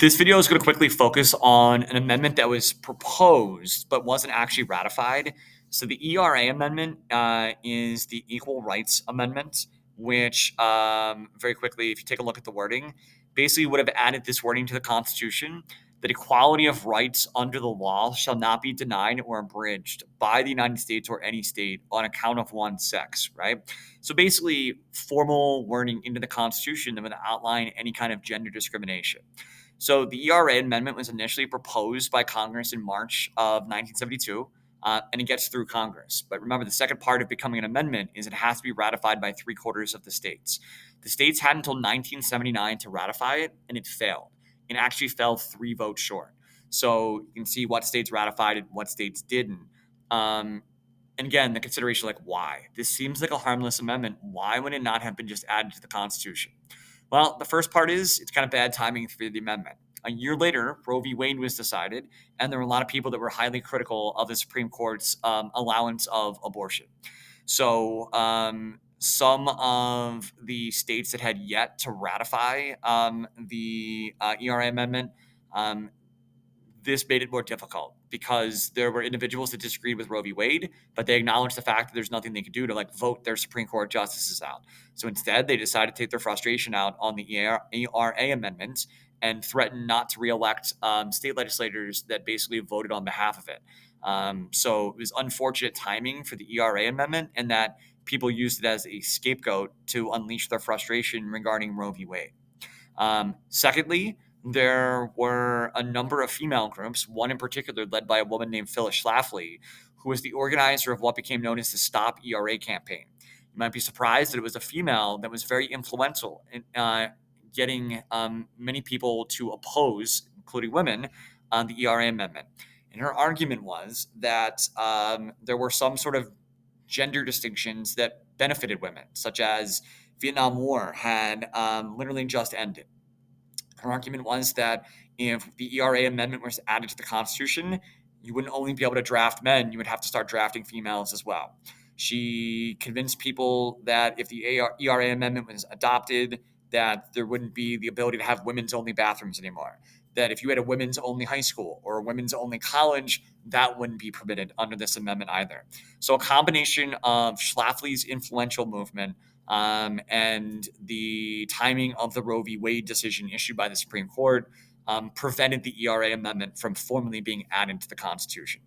This video is going to quickly focus on an amendment that was proposed but wasn't actually ratified. So the ERA amendment is the Equal Rights Amendment, which very quickly, if you take a look at the wording, basically would have added this wording to the Constitution that equality of rights under the law shall not be denied or abridged by the United States or any state on account of one's sex, right? So basically, formal wording into the Constitution that would outline any kind of gender discrimination. So the ERA amendment was initially proposed by Congress in March of 1972, and it gets through Congress. But remember, the second part of becoming an amendment is it has to be ratified by 3/4 of the states. The states had until 1979 to ratify it, and it failed. It actually fell 3 votes short. So you can see what states ratified it, what states didn't. And again, the consideration like why? This seems like a harmless amendment. Why would it not have been just added to the Constitution? Well, the first part is it's kind of bad timing for the amendment. A year later, Roe v. Wade was decided, and there were a lot of people that were highly critical of the Supreme Court's allowance of abortion. So some of the states that had yet to ratify the ERA amendment, um, this made it more difficult because there were individuals that disagreed with Roe v. Wade, but they acknowledged the fact that there's nothing they could do to vote their Supreme Court justices out. So instead, they decided to take their frustration out on the ERA amendment and threaten not to reelect state legislators that basically voted on behalf of it. So it was unfortunate timing for the ERA amendment, and that people used it as a scapegoat to unleash their frustration regarding Roe v. Wade. Secondly, there were a number of female groups, one in particular led by a woman named Phyllis Schlafly, who was the organizer of what became known as the Stop ERA campaign. You might be surprised that it was a female that was very influential in getting many people to oppose, including women, on the ERA amendment. And her argument was that there were some sort of gender distinctions that benefited women, such as Vietnam War had literally just ended. Her argument was that if the ERA amendment was added to the Constitution, you wouldn't only be able to draft men, you would have to start drafting females as well. She convinced people that if the ERA amendment was adopted, that there wouldn't be the ability to have women's only bathrooms anymore. That if you had a women's only high school or a women's only college, that wouldn't be permitted under this amendment either. So a combination of Schlafly's influential movement and the timing of the Roe v. Wade decision issued by the Supreme Court prevented the ERA amendment from formally being added to the Constitution.